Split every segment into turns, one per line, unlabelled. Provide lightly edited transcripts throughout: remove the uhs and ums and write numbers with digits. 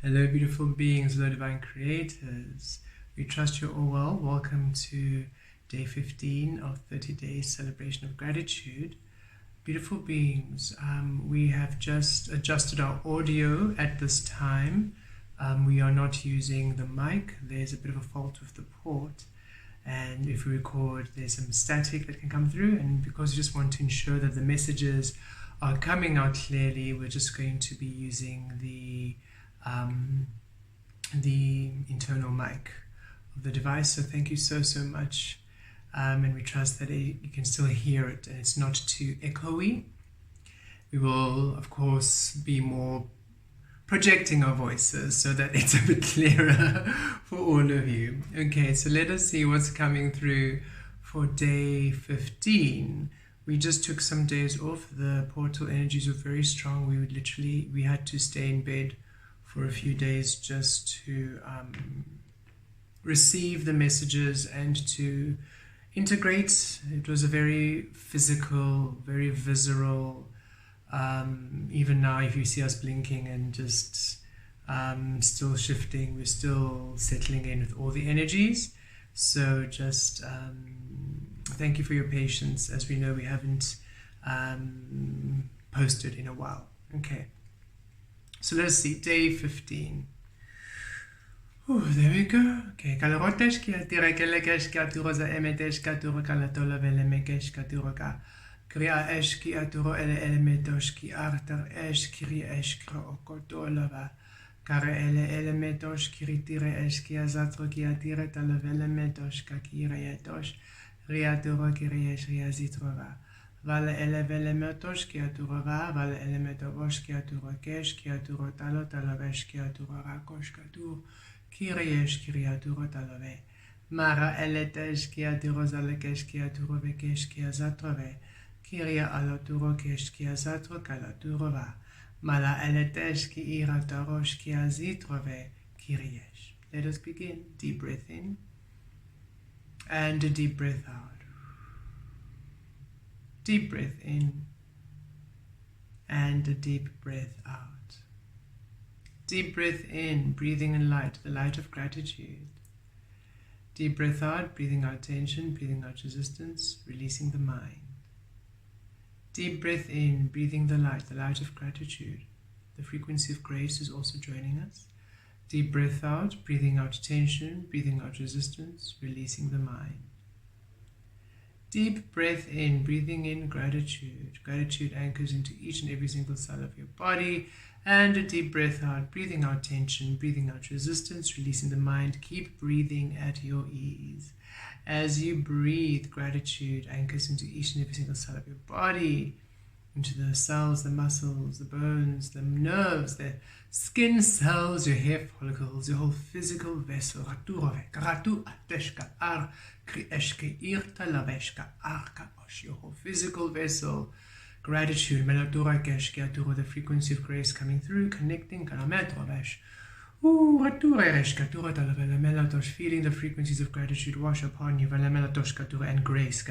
Hello, beautiful beings, hello, divine creators. We trust you're all well. Welcome to day 15 of 30 days celebration of gratitude. Beautiful beings, we have just adjusted our audio at this time. We are not using the mic. There's a bit of a fault with the port. And if we record, there's some static that can come through. And because we just want to ensure that the messages are coming out clearly, we're just going to be using the internal mic of the device. So thank you so much, and we trust that you can still hear it and it's not too echoey. We will of course be more projecting our voices so that it's a bit clearer for all of you. Okay, so let us see what's coming through for day 15. We just took some days off. The portal energies were very strong. We had to stay in bed for a few days just to receive the messages and to integrate. It was a very physical, very visceral, even now if you see us blinking and just still shifting, we're still settling in with all the energies. So just thank you for your patience, as we know we haven't posted in a while. Okay. So let's see, day 15. There we go. Okay. Kalarotesh ki atira kelekesh ki aturo za emetesh ki aturo kalatola velemekesh ki aturo ka. Kriya esh ki aturo ele elemetosh ki artar esh kiri esh kro okotolava. Kare ele elemetosh kiri tire esh ki azatro ki atire tala velemetosh ka kire etosh. Riaturo kiri esh riazitrova. Vale ele metosh ki aturova, vale ele metovosh ki aturokesh, ki aturo talo talovesh ki aturo rakosh katu, kiriesh ki aturo talove. Mara ele tesh ki aturo zalekesh ki aturo vekesh ki azatrove, kiria aloturo kesh ki azatro kalaturova. Mala ele tesh ki iratarosh ki azitrove, kiriesh. Let us begin. Deep breath in and a deep breath out. Deep breath in and a deep breath out. Deep breath in, breathing in light, the light of gratitude. Deep breath out, breathing out tension, breathing out resistance, releasing the mind. Deep breath in, breathing the light of gratitude. The frequency of grace is also joining us. Deep breath out, breathing out tension, breathing out resistance, releasing the mind. Deep breath in, breathing in gratitude. Gratitude anchors into each and every single cell of your body. And a deep breath out, breathing out tension, breathing out resistance, releasing the mind. Keep breathing at your ease. As you breathe, gratitude anchors into each and every single cell of your body, into the cells, the muscles, the bones, the nerves, the skin cells, your hair follicles, your whole physical vessel. Your whole physical vessel. Gratitude, the frequency of grace coming through, connecting, feeling the frequencies of gratitude wash upon you, and grace.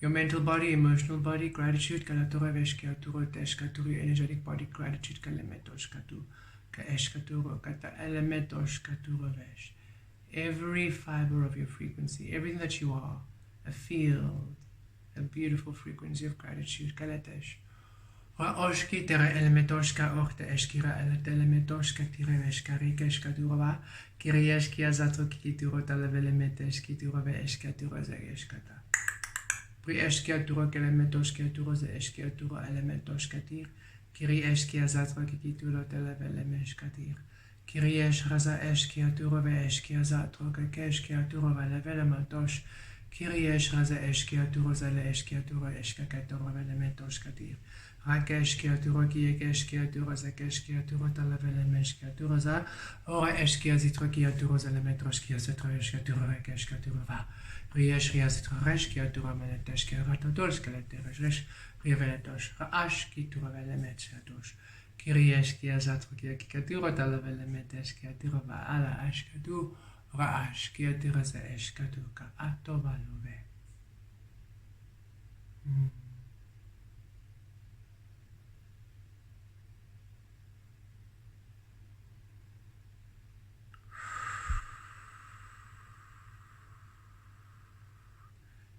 Your mental body, emotional body, gratitude, your energetic body, gratitude, every fiber of your frequency, everything that you are, a field, a beautiful frequency of gratitude. Raoshki tere elemetoshka orte eshkira elemetoshka tireveshka rikeshka turova kirieshki azato kikituro talavelemeteshki turove eshka turozegeshkata. Prieshki aturo kelemetoshka turoze eshki aturo elemetoshka tir. Kiri eshki azatro kikituro talavelemeshka tir. Kiriesh raza eshki aturove eshki azatro kakeshki aturova levelematosh. Kiriesh raza eshki aturozale eshki aturo eshka katurove lemetoshka tir. Rakesh ki aturo kiekesh ki aturo zakesh ki aturo talavelemesh ki aturo za ora esh ki azitro ki aturo zalemetrosh ki azitro esh ki aturo rakesh ki aturo va priesh ki azitro resh ki aturo meletesh ki ratotosh ki leteresh resh prieveletosh raash ki aturo velemesh ki atosh kiriesh ki azatro ki aturo talavelemesh ki aturo va ala ash ki aturo raash ki aturo za esh ki aturo ka atovalove.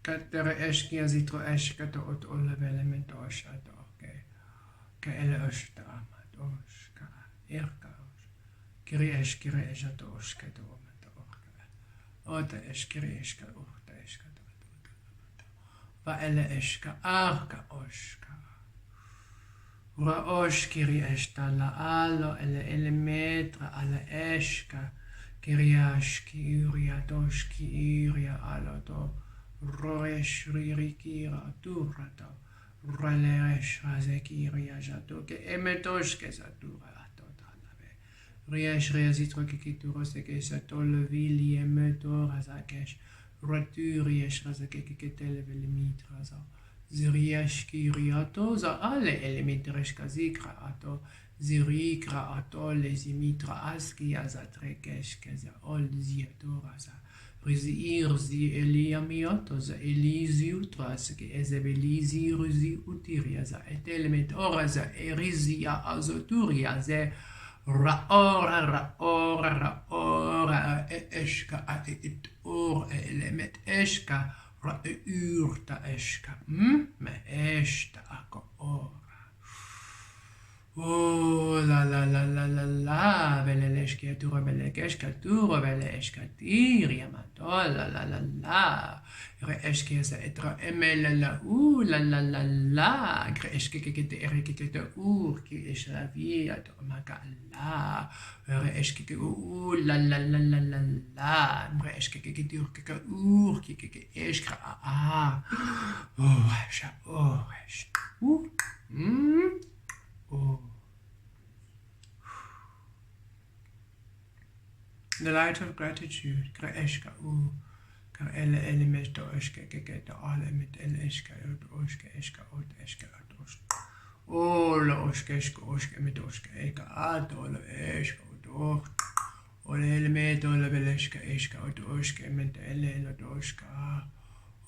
Kattere eskia zitro eskata ot olla velemet oshata okei. Ka ele ostama oska erkaus. Kiri esata oskata omata orka. Ota eskiri eska ohta eskata ota. Va ele eska arka oska. Ura oskiri esta la alo ele metra ala eska. Kiriaski yria toski yria alo to. Roesh ririkira turata. Ralesh razekiria jato ke emetoshke satura totalave. Riesh reazitro kikituro seke satol vili emeto razakesh. Raturiesh razakekitele velimitraza. Ziriesh kiriato za ale elementreshka zikra ato. Zirikra ato lezimitra aski azatrekesh keza ol ziatoraza. Irzi eliamiotos elisiutras ke ezebelisi ruzi utiriaza et element oraza erizia azoturia ze raora eska et or element eska ra urta eska me esta ako ora. Oh la veleleşke tura belekeşke tura veleşke tiria matol la re eşke se etra emel la la greşke kete erkete ki eşla via to makalla re eşke la re eşke kete ki eşka eşa eş The light of gratitude, Kraeshka Kar elemesta oshke keketa ale mit eshka oshke eshka ot eshka osh. Ola oshke mit oshke eka atol eshka ot. Ole elemet ole beleshka eshka ot oshke mit oshka.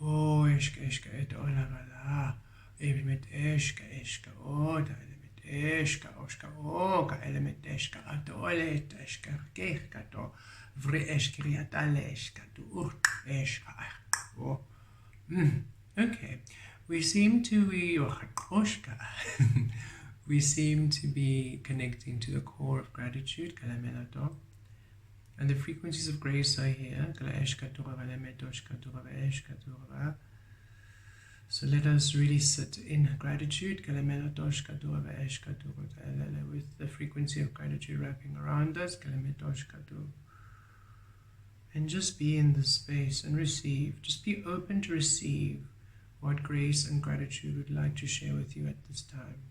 O eshka et ola vala. Mit eshka ot. Eshka oshka oka element eshka atole eshka kehka to vre eshkriat ale eshka to eshka oh. Okay, we seem to be oshka we seem to be connecting to the core of gratitude kalamelato, and the frequencies of grace are here kala eshka to element oshka to eshka to. So let us really sit in gratitude with the frequency of gratitude wrapping around us, and just be in this space and receive. Just be open to receive what grace and gratitude would like to share with you at this time.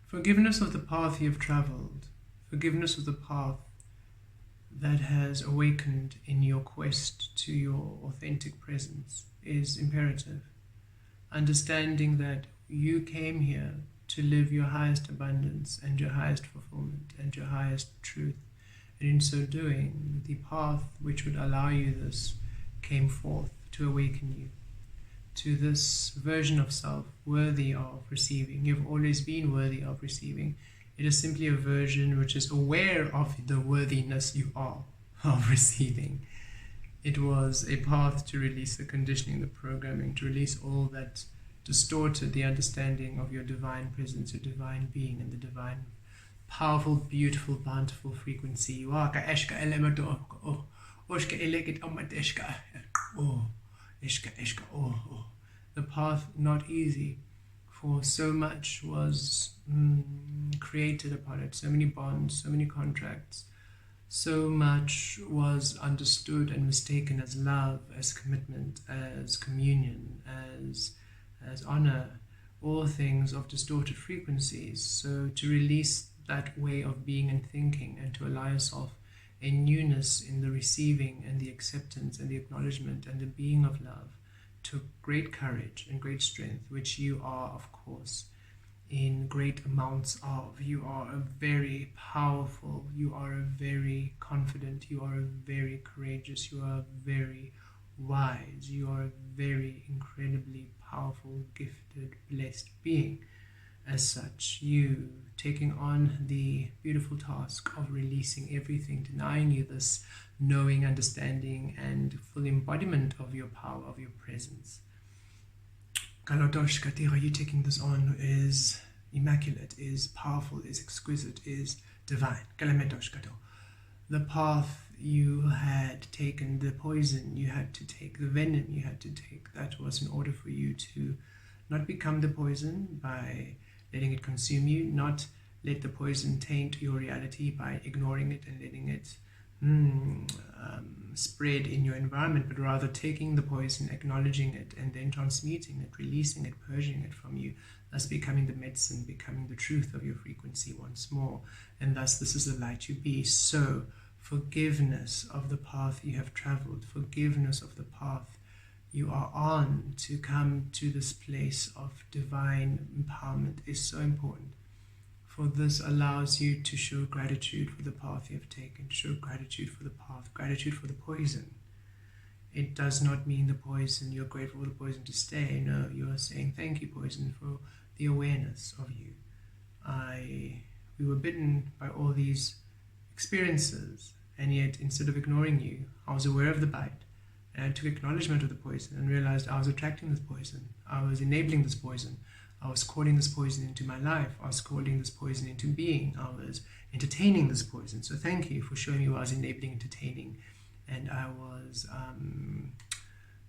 Forgiveness of the path you have traveled, forgiveness of the path that has awakened in your quest to your authentic presence is imperative. Understanding that you came here to live your highest abundance and your highest fulfillment and your highest truth. And in so doing, the path which would allow you this came forth to awaken you to this version of self worthy of receiving. You've always been worthy of receiving. It is simply a version which is aware of the worthiness you are of receiving. It was a path to release the conditioning, the programming, to release all that distorted the understanding of your divine presence, your divine being, and the divine, powerful, beautiful, bountiful frequency you are. The path not easy, for so much was created upon it, so many bonds, so many contracts, so much was understood and mistaken as love, as commitment, as communion, as honor, all things of distorted frequencies. So to release that way of being and thinking and to allow yourself a newness in the receiving and the acceptance and the acknowledgement and the being of love took great courage and great strength, which you are, of course, in great amounts of. You are a very powerful, you are a very confident, you are a very courageous, you are very wise, you are a very incredibly powerful, gifted, blessed being. As such, you taking on the beautiful task of releasing everything, denying you this knowing, understanding, and full embodiment of your power, of your presence. Kalodoshkatira, you taking this on is immaculate, is powerful, is exquisite, is divine. Kalamedoshkato. The path you had taken, the poison you had to take, the venom you had to take, that was in order for you to not become the poison by letting it consume you, not let the poison taint your reality by ignoring it and letting it spread in your environment, but rather taking the poison, acknowledging it, and then transmuting it, releasing it, purging it from you, thus becoming the medicine, becoming the truth of your frequency once more. And thus this is the light you be. So forgiveness of the path you have traveled, forgiveness of the path you are on to come to this place of divine empowerment is so important. For this allows you to show gratitude for the path you have taken, show gratitude for the path, gratitude for the poison. It does not mean the poison, you're grateful for the poison to stay. No, you are saying thank you, poison, for the awareness of you. We were bitten by all these experiences, and yet instead of ignoring you, I was aware of the bite, and I took acknowledgement of the poison and realized I was attracting this poison, I was enabling this poison, I was calling this poison into my life, I was calling this poison into being, I was entertaining this poison. So thank you for showing me what I was enabling, entertaining, and I was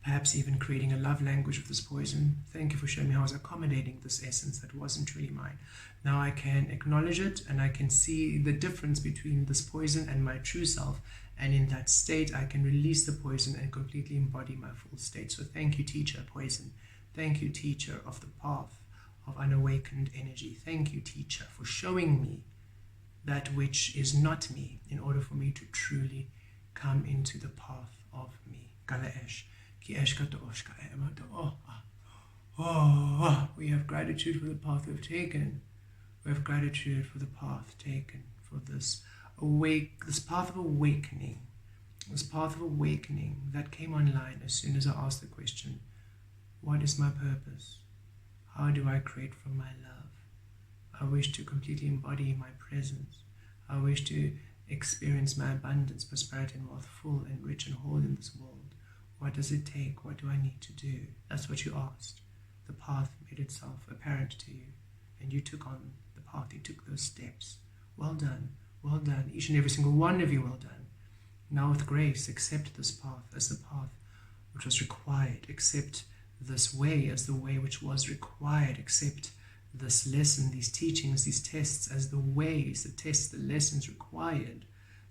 perhaps even creating a love language of this poison. Thank you for showing me how I was accommodating this essence that wasn't truly mine. Now I can acknowledge it, and I can see the difference between this poison and my true self, and in that state I can release the poison and completely embody my full state. So thank you, teacher, poison. Thank you, teacher of the path of unawakened energy. Thank you, teacher, for showing me that which is not me in order for me to truly come into the path of me. We have gratitude for the path we've taken. We have gratitude for the path taken, for this path of awakening, that came online as soon as I asked the question, what is my purpose? How do I create from my love? I wish to completely embody my presence. I wish to experience my abundance, prosperity, and wealth, full and rich and whole in this world. What does it take? What do I need to do? That's what you asked. The path made itself apparent to you, and you took on the path. You took those steps. Well done. Well done. Each and every single one of you, well done. Now with grace, accept this path as the path which was required. Accept this way as the way which was required. Accept this lesson, these teachings, these tests as the ways, the tests, the lessons required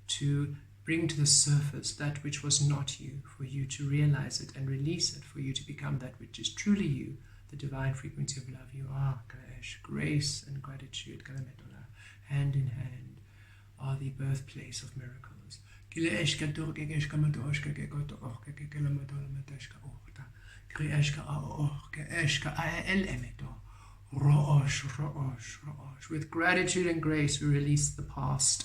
to bring to the surface that which was not you, for you to realize it and release it, for you to become that which is truly you, the divine frequency of love you are. Grace and gratitude, hand in hand, are the birthplace of miracles. With gratitude and grace, we release the past.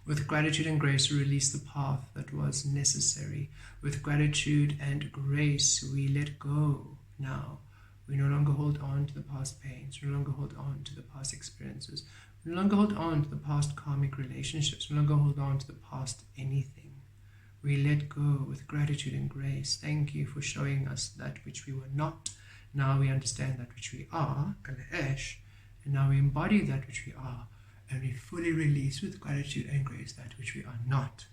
With gratitude and grace, we release the path that was necessary. With gratitude and grace, we let go now. We no longer hold on to the past pains. We no longer hold on to the past experiences. We no longer hold on to the past karmic relationships. We no longer hold on to the past anything. We let go with gratitude and grace. Thank you for showing us that which we were not. Now we understand that which we are, and now we embody that which we are, and we fully release with gratitude and grace that which we are not.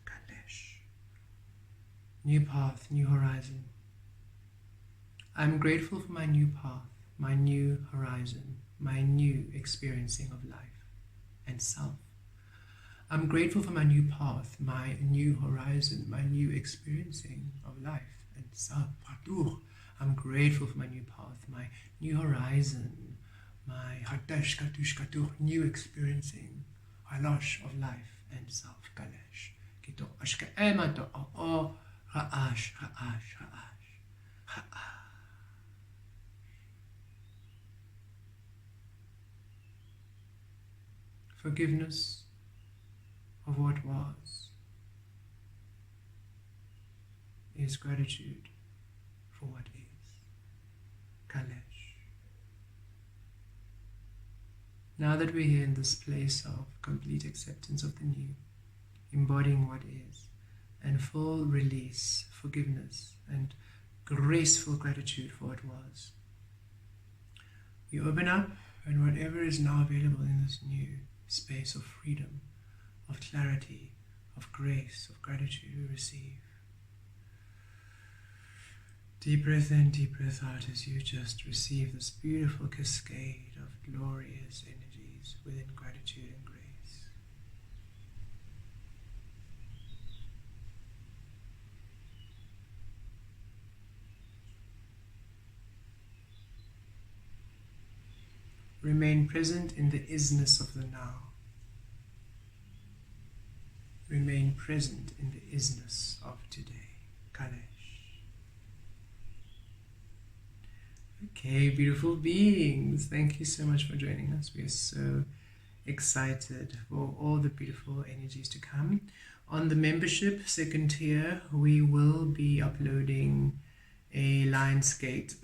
New path, new horizon. I'm grateful for my new path, my new horizon, my new experiencing of life and self. I'm grateful for my new path, my new horizon, my new experiencing of life and self. I'm grateful for my new path, my new horizon, my new experiencing of life and self. forgiveness of what was, is gratitude for what is. Kalesh. Now that we're here in this place of complete acceptance of the new, embodying what is, and full release, forgiveness, and graceful gratitude for what was, we open up, and whatever is now available in this new space of freedom, of clarity, of grace, of gratitude, we receive. Deep breath in, deep breath out as you just receive this beautiful cascade of glorious energies within gratitude and grace. Remain present in the isness of the now. Remain present in the isness of today. Kalesh. Okay, beautiful beings. Thank you so much for joining us. We are so excited for all the beautiful energies to come. On the membership second tier, we will be uploading a Lionsgate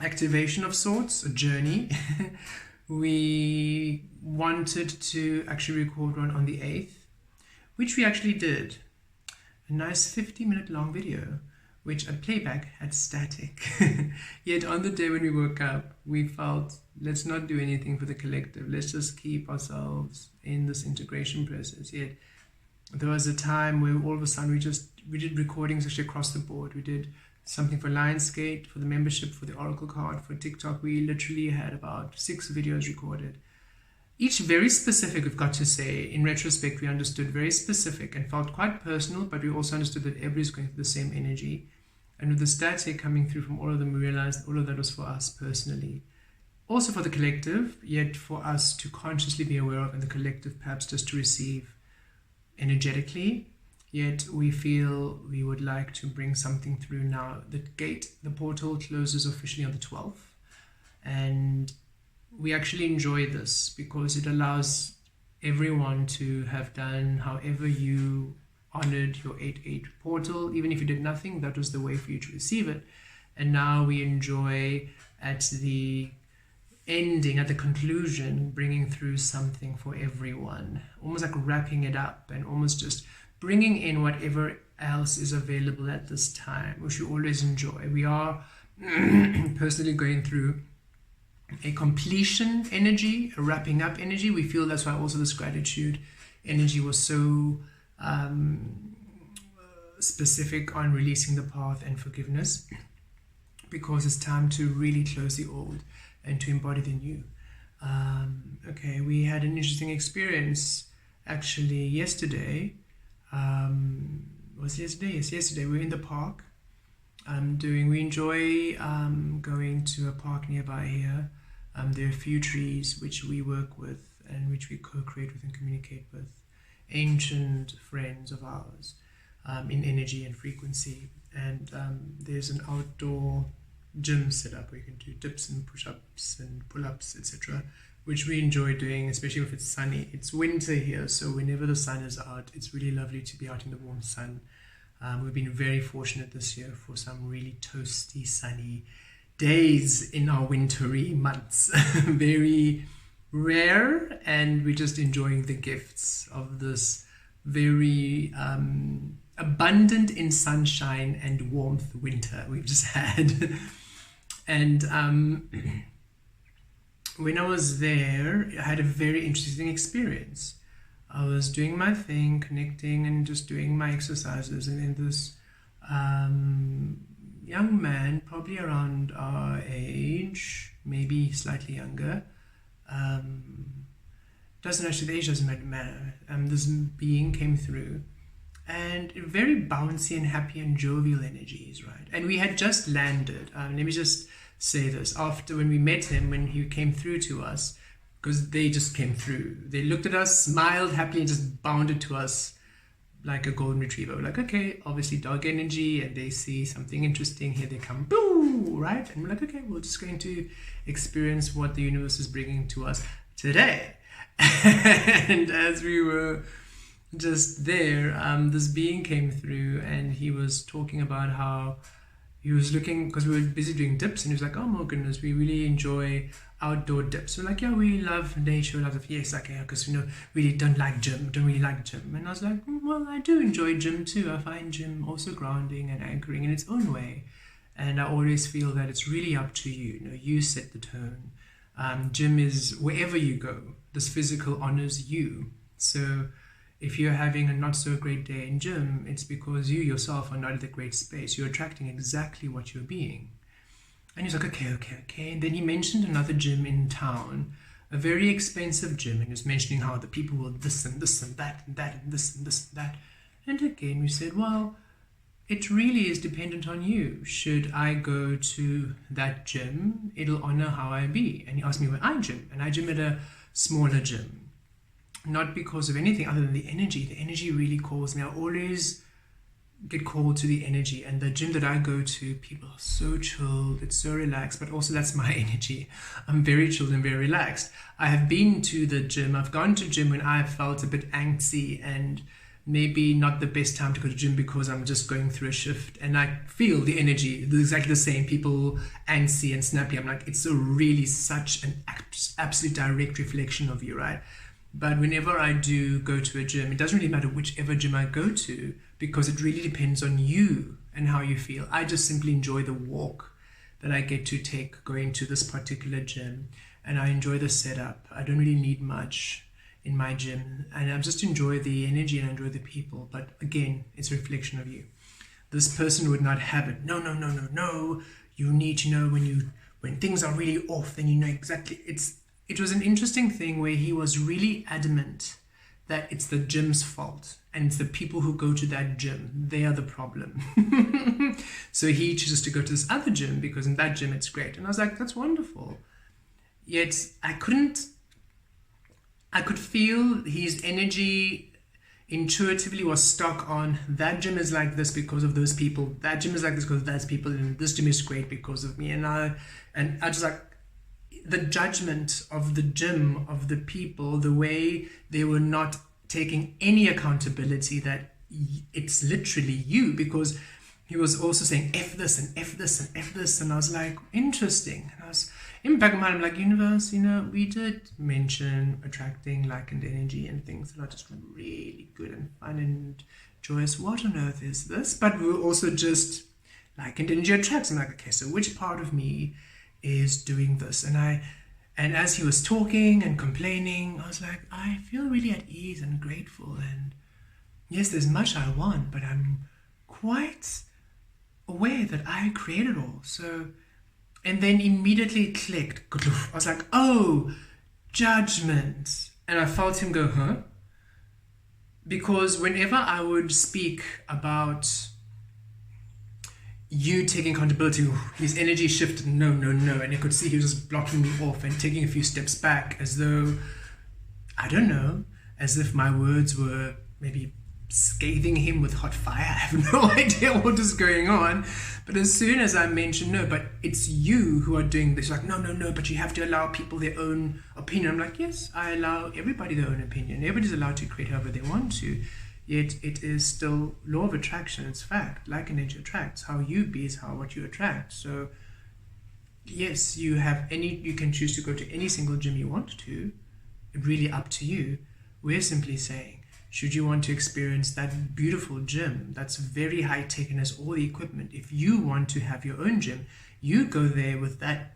activation of sorts, a journey. We wanted to actually record one on the 8th, which we actually did. A nice 50-minute long video, which at playback had static. Yet on the day when we woke up, we felt, let's not do anything for the collective. Let's just keep ourselves in this integration process. Yet there was a time where all of a sudden we did recordings actually across the board. We did something for Lionsgate, for the membership, for the Oracle card, for TikTok. We literally had about 6 videos recorded. Each very specific, we've got to say. In retrospect, we understood very specific and felt quite personal, but we also understood that everybody's going through the same energy. And with the static coming through from all of them, we realized all of that was for us personally. Also for the collective, yet for us to consciously be aware of, and the collective perhaps just to receive energetically. Yet we feel we would like to bring something through now. The gate, the portal closes officially on the 12th. And we actually enjoy this because it allows everyone to have done however you honored your 8-8 portal. Even if you did nothing, that was the way for you to receive it. And now we enjoy at the ending, at the conclusion, bringing through something for everyone. Almost like wrapping it up and almost just bringing in whatever else is available at this time, which we always enjoy. We are personally going through a completion energy, a wrapping up energy. We feel that's why also this gratitude energy was so specific on releasing the path and forgiveness, because it's time to really close the old and to embody the new. Okay, we had an interesting experience actually yesterday. Was it yesterday? Yes, yesterday. We were in the park. We enjoy going to a park nearby here. There are a few trees which we work with and which we co-create with and communicate with ancient friends of ours in energy and frequency. And there's an outdoor gym set up where you can do dips and push-ups and pull-ups, etc., which we enjoy doing, especially if it's sunny. It's winter here, so whenever the sun is out, it's really lovely to be out in the warm sun. We've been very fortunate this year for some really toasty, sunny days in our wintry months. Very rare, and we're just enjoying the gifts of this very abundant in sunshine and warmth winter we've just had. And when I was there, I had a very interesting experience. I was doing my thing, connecting and just doing my exercises, and then this young man, probably around our age, maybe slightly younger, the age doesn't matter. This being came through, and very bouncy and happy and jovial energies, right? And we had just landed. Let me just say this. After when we met him, when he came through to us, because they just came through. They looked at us, smiled happily, and just bounded to us like a golden retriever. We're like, okay, obviously dog energy, and they see something interesting. Here they come, boo, right? And we're like, okay, we're just going to experience what the universe is bringing to us today. And as we were just there, this being came through, and he was talking about how he was looking, because we were busy doing dips, and he was like, oh my goodness, we really enjoy outdoor dips. We're like, yeah, we love nature. I was like, yes, okay, because really don't really like gym. And I was like, well, I do enjoy gym too. I find gym also grounding and anchoring in its own way. And I always feel that it's really up to you. You set the tone. Gym is wherever you go. This physical honors you. So if you're having a not so great day in gym, it's because you yourself are not at a great space. You're attracting exactly what you're being. And he's like, okay. And then he mentioned another gym in town, a very expensive gym, and he was mentioning how the people will this and this and that and that and this and this and that. And again, we said, well, it really is dependent on you. Should I go to that gym, it'll honor how I be. And he asked me where I gym, and I gym at a smaller gym. Not because of anything other than the energy. The energy really calls me. I always get called to the energy, and the gym that I go to, people are so chilled, it's so relaxed, but also that's my energy. I'm very chilled and very relaxed. I have been to the gym, I've gone to gym when I've felt a bit angsty and maybe not the best time to go to gym because I'm just going through a shift, and I feel the energy exactly the same. People antsy and snappy, I'm like, it's really such an absolute direct reflection of you, right? But whenever I do go to a gym, it doesn't really matter whichever gym I go to, because it really depends on you and how you feel. I just simply enjoy the walk that I get to take going to this particular gym, and I enjoy the setup. I don't really need much in my gym, and I just enjoy the energy and enjoy the people. But again, it's a reflection of you. This person would not have it. No. You need to know when things are really off, then you know exactly. It was an interesting thing where he was really adamant that it's the gym's fault, and it's the people who go to that gym. They are the problem. So he chooses to go to this other gym because in that gym it's great. And I was like, that's wonderful. Yet I could feel his energy intuitively was stuck on that gym is like this because of those people. That gym is like this because of those people. And this gym is great because of me. And I just like, the judgment of the gym, of the people, the way they were not taking any accountability that it's literally you, because he was also saying F this and F this and F this, and I was like, interesting. And I was in the back of my mind, I'm like, universe, we did mention attracting likened energy and things that are just really good and fun and joyous. What on earth is this? But we were also just likened energy attracts. I'm like, okay, so which part of me is doing this? And as he was talking and complaining, I was like, I feel really at ease and grateful, and yes, there's much I want, but I'm quite aware that I created all. So, and then immediately it clicked. I was like, oh, judgment. And I felt him go, huh? Because whenever I would speak about you taking accountability, his energy shifted, no, and you could see he was just blocking me off and taking a few steps back, as though, I don't know, as if my words were maybe scathing him with hot fire. I have no idea what is going on. But as soon as I mentioned, no, but it's you who are doing this, like, no, but you have to allow people their own opinion. I'm like, yes, I allow everybody their own opinion. Everybody's allowed to create however they want to. Yet it is still law of attraction. It's fact. Like energy attracts. How you be is what you attract. So yes, you can choose to go to any single gym you want to. It's really up to you. We're simply saying, should you want to experience that beautiful gym that's very high tech and has all the equipment, if you want to have your own gym, you go there with that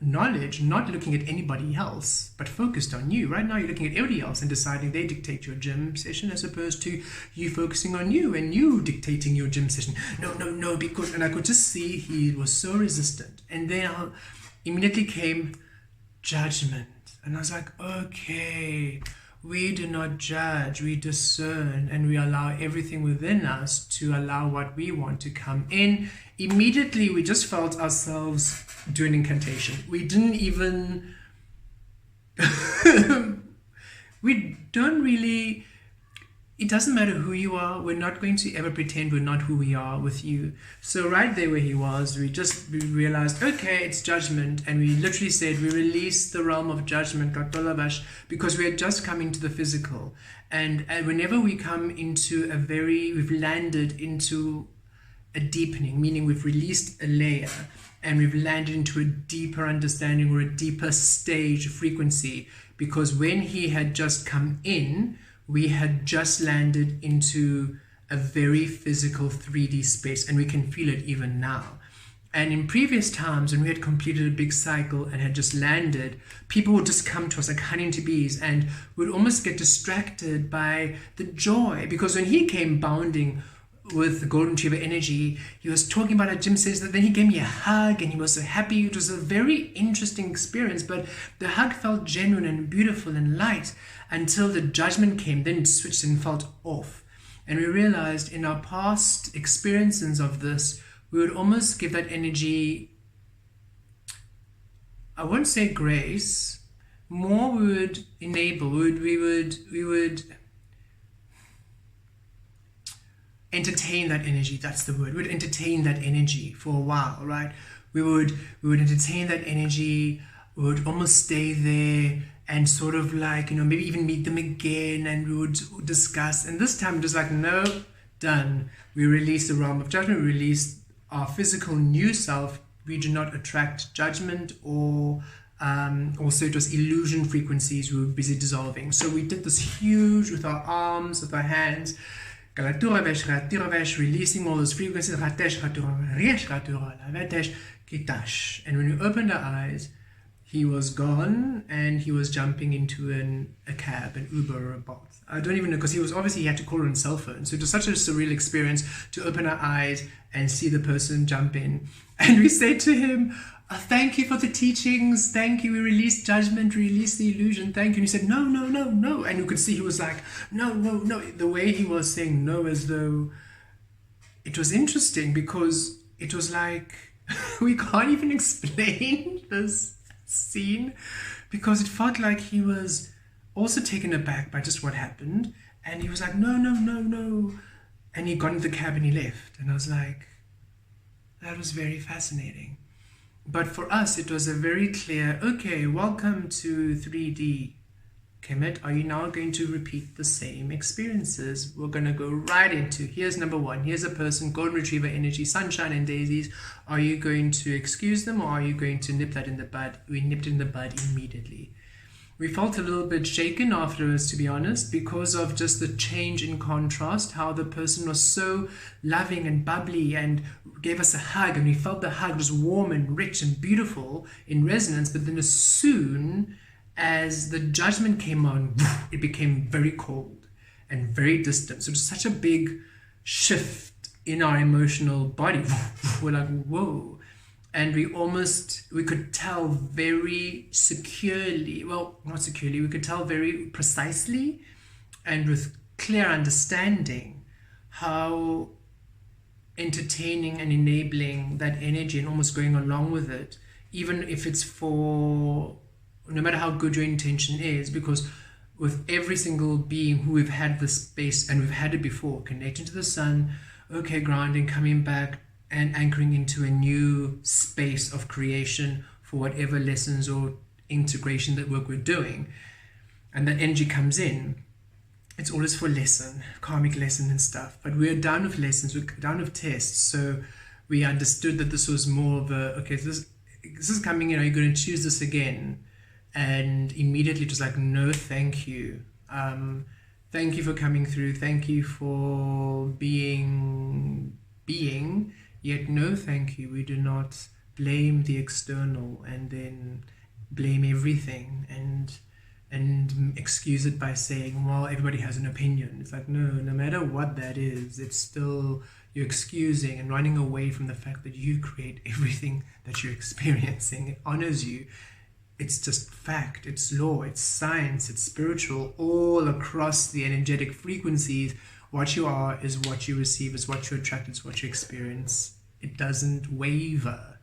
knowledge, not looking at anybody else, but focused on you. Right now you're looking at everybody else and deciding they dictate your gym session, as opposed to you focusing on you and you dictating your gym session. No, because, and I could just see he was so resistant. And then immediately came judgment. And I was like, okay, we do not judge, we discern, and we allow everything within us to allow what we want to come in. Immediately, we just felt ourselves do an incantation. We didn't even, we don't really, it doesn't matter who you are. We're not going to ever pretend we're not who we are with you. So right there where he was, we realized, okay, it's judgment. And we literally said, we release the realm of judgment, because we had just come into the physical. And whenever we come into we've landed into a deepening, meaning we've released a layer and we've landed into a deeper understanding or a deeper stage of frequency. Because when he had just come in, we had just landed into a very physical 3D space, and we can feel it even now. And in previous times, when we had completed a big cycle and had just landed, people would just come to us like honey to bees, and would almost get distracted by the joy. Because when he came bounding with the golden retriever energy, he was talking about, like Jim says, that then he gave me a hug and he was so happy. It was a very interesting experience, but the hug felt genuine and beautiful and light until the judgment came. Then it switched and felt off. And we realized in our past experiences of this, we would almost give that energy, I won't say grace, more we would enable, we would entertain that energy. That's the word. We would entertain that energy for a while, right? We would entertain that energy. We would almost stay there and sort of like, maybe even meet them again, and we would discuss. And this time, just like, no, done. We release the realm of judgment. We release our physical new self. We do not attract judgment or also it was illusion frequencies we were busy dissolving. So we did this huge with our arms, with our hands, releasing all those frequencies. And when we opened our eyes, he was gone, and he was jumping into a cab, an Uber or a Bolt. I don't even know, because he had to call it on cell phone. So it was such a surreal experience to open our eyes and see the person jump in. And we said to him, thank you for the teachings. Thank you. We released judgment, released the illusion. Thank you. And he said, no, no, no, no. And you could see he was like, no, no, no. The way he was saying no, as though it was interesting, because it was like, we can't even explain this scene, because it felt like he was also taken aback by just what happened, and he was like, no, no, no, no, and he got into the cab and he left. And I was like, that was very fascinating. But for us, it was a very clear, okay, welcome to 3D. Kemet, are you now going to repeat the same experiences? We're going to go right into, here's number one. Here's a person, golden retriever energy, sunshine and daisies. Are you going to excuse them, or are you going to nip that in the bud? We nipped it in the bud immediately. We felt a little bit shaken afterwards, to be honest, because of just the change in contrast, how the person was so loving and bubbly and gave us a hug, and we felt the hug was warm and rich and beautiful in resonance. But then as soon as the judgment came on, it became very cold and very distant. So it was such a big shift in our emotional body. We're like, whoa. And we could tell very securely, well, not securely, we could tell very precisely and with clear understanding how entertaining and enabling that energy and almost going along with it, even if it's for, no matter how good your intention is, because with every single being who we've had this space, and we've had it before, connecting to the sun, okay, grounding, coming back, and anchoring into a new space of creation for whatever lessons or integration that work we're doing. And that energy comes in. It's always for lesson, karmic lesson and stuff. But we're done with lessons, we're done with tests. So we understood that this was more of a, okay, this is coming in, are you going to choose this again? And immediately it was like, no, thank you. Thank you for coming through. Thank you for being, yet no thank you. We do not blame the external and then blame everything and excuse it by saying, well, everybody has an opinion. It's like, no matter what that is, it's still, you're excusing and running away from the fact that you create everything that you're experiencing. It honors you. It's just fact, it's law, it's science, it's spiritual, all across the energetic frequencies. What you are is what you receive, is what you attract, it's what you experience. It doesn't waver,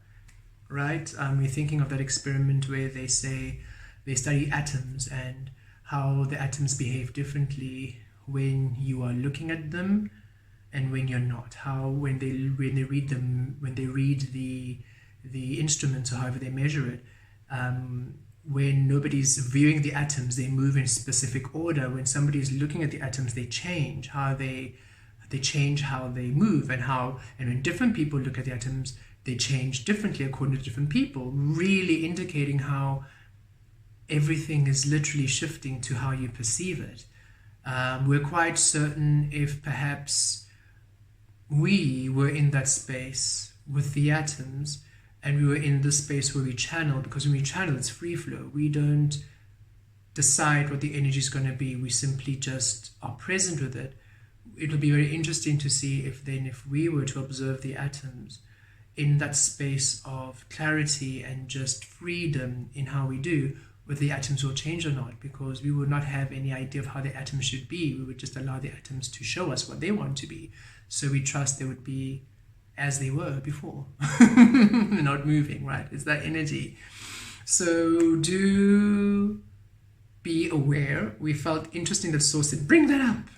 right? We're thinking of that experiment where they say they study atoms and how the atoms behave differently when you are looking at them and when you're not. How when they read the instruments, or however they measure it, when nobody's viewing the atoms, they move in specific order. When somebody is looking at the atoms, they change how they change how they move, and when different people look at the atoms, they change differently according to different people, really indicating how everything is literally shifting to how you perceive it. We're quite certain if perhaps we were in that space with the atoms, and we were in the space where we channel, because when we channel, it's free flow. We don't decide what the energy is going to be. We simply just are present with it. It'll be very interesting to see if we were to observe the atoms in that space of clarity and just freedom in how we do, whether the atoms will change or not, because we would not have any idea of how the atoms should be. We would just allow the atoms to show us what they want to be. So we trust they would be as they were before, not moving, right? It's that energy. So do be aware. We felt interesting that Source said, bring that up.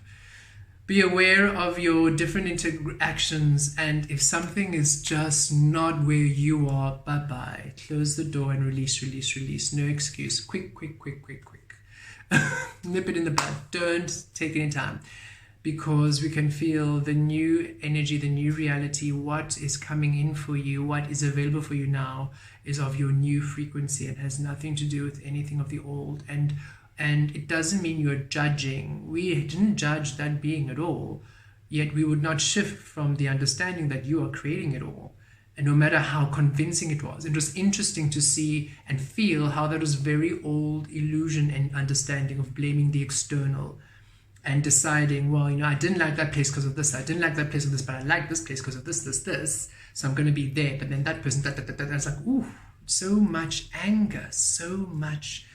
Be aware of your different interactions, and if something is just not where you are, bye-bye. Close the door and release, release, release. No excuse. Quick, quick, quick, quick, quick. Nip it in the bud. Don't take any time, because we can feel the new energy, the new reality, what is coming in for you, what is available for you now is of your new frequency. It has nothing to do with anything of the old. And it doesn't mean you're judging. We didn't judge that being at all, yet we would not shift from the understanding that you are creating it all. And no matter how convincing it was interesting to see and feel how that was very old illusion and understanding of blaming the external and deciding, well, I didn't like that place because of this, I didn't like that place of this, but I like this place because of this, so I'm going to be there. But then that person, it's like, ooh, so much anger, so much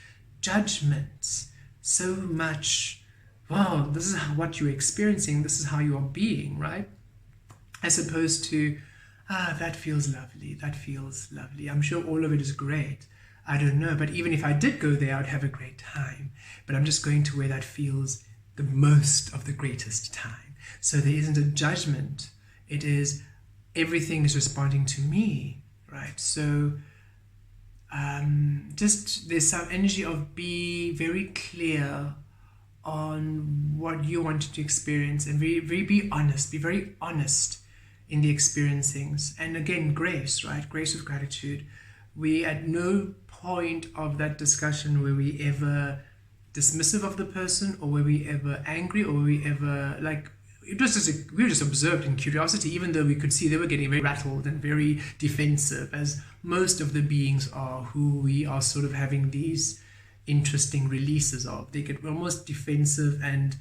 judgment, so much, wow, this is what you're experiencing, this is how you are being, right? As opposed to, that feels lovely, that feels lovely. I'm sure all of it is great. I don't know, but even if I did go there, I'd have a great time. But I'm just going to where that feels the most of the greatest time. So there isn't a judgment. It is, everything is responding to me, right? So just there's some energy of be very clear on what you wanted to experience, and be honest, be very honest in the experiencings. And again, grace, right? Grace with gratitude. We at no point of that discussion were we ever dismissive of the person, or were we ever angry, or were we ever like, it was just we were just observed in curiosity, even though we could see they were getting very rattled and very defensive, as most of the beings are who we are sort of having these interesting releases of. They get almost defensive and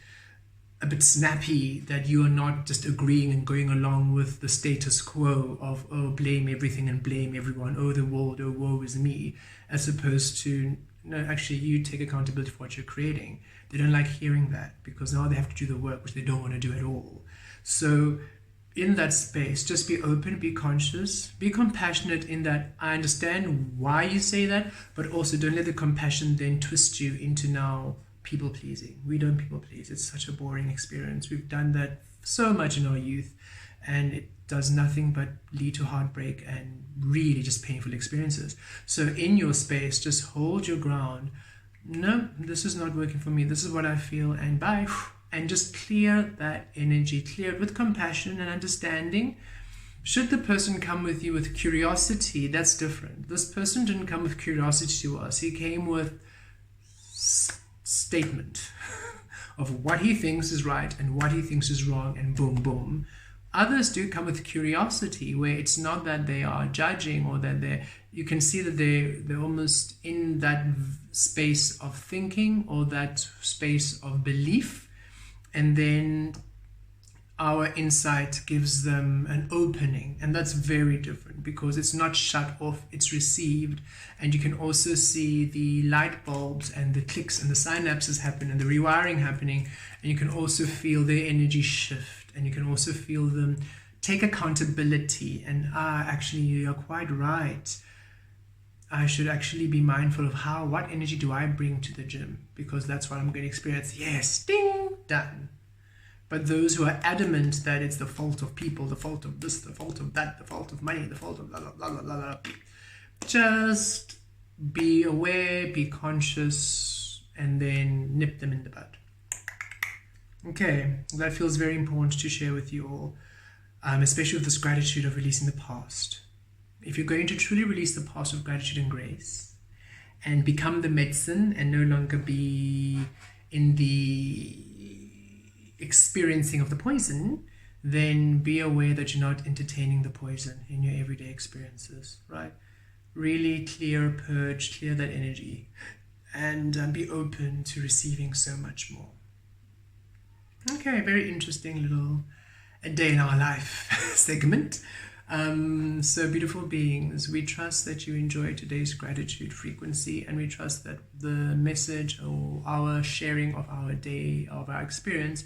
a bit snappy that you are not just agreeing and going along with the status quo of, oh, blame everything and blame everyone, oh, the world, oh, woe is me, as opposed to, no, actually, you take accountability for what you're creating. They don't like hearing that, because now they have to do the work, which they don't want to do at all. So in that space, just be open, be conscious, be compassionate in that I understand why you say that, but also don't let the compassion then twist you into now people pleasing. We don't people please. It's such a boring experience. We've done that so much in our youth, and it does nothing but lead to heartbreak and really just painful experiences. So in your space, just hold your ground. No, this is not working for me. This is what I feel, and bye. And just clear that energy, clear it with compassion and understanding. Should the person come with you with curiosity, that's different. This person didn't come with curiosity to us. He came with statement of what he thinks is right and what he thinks is wrong, and boom, boom. Others do come with curiosity, where it's not that they are judging, or that you can see that they're almost in that space of thinking, or that space of belief, and then our insight gives them an opening, and that's very different, because it's not shut off, it's received. And you can also see the light bulbs and the clicks and the synapses happen and the rewiring happening, and you can also feel their energy shift. And you can also feel them take accountability, and actually you're quite right. I should actually be mindful of what energy do I bring to the gym, because that's what I'm going to experience. Yes, ding, done. But those who are adamant that it's the fault of people, the fault of this, the fault of that, the fault of money, the fault of blah, blah, blah, blah, blah, blah, just be aware, be conscious, and then nip them in the bud. Okay, that feels very important to share with you all, especially with this gratitude of releasing the past. If you're going to truly release the past with gratitude and grace and become the medicine and no longer be in the experiencing of the poison, then be aware that you're not entertaining the poison in your everyday experiences, right? Really clear, purge, clear that energy, and be open to receiving so much more. Okay, very interesting little a day in our life segment. So beautiful beings, we trust that you enjoy today's gratitude frequency, and we trust that the message or our sharing of our day, of our experience,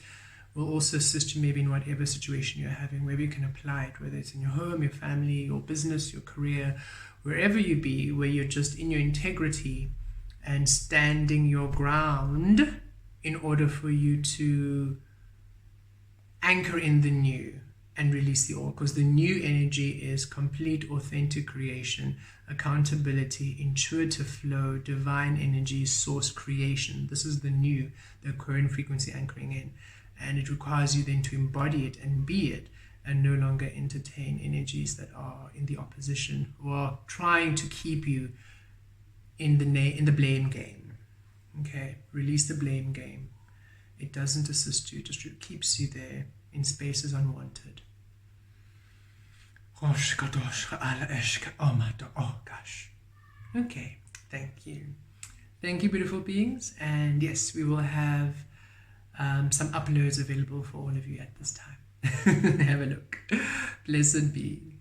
will also assist you maybe in whatever situation you're having, where you can apply it, whether it's in your home, your family, your business, your career, wherever you be, where you're just in your integrity and standing your ground in order for you to anchor in the new and release the old, because the new energy is complete, authentic creation, accountability, intuitive flow, divine energy, source creation. This is the new, the current frequency anchoring in, and it requires you then to embody it and be it, and no longer entertain energies that are in the opposition or are trying to keep you in the blame game. Okay, release the blame game. It doesn't assist you, it just keeps you there in spaces unwanted. Okay, thank you. Thank you, beautiful beings. And yes, we will have some uploads available for all of you at this time. Have a look. Blessed be.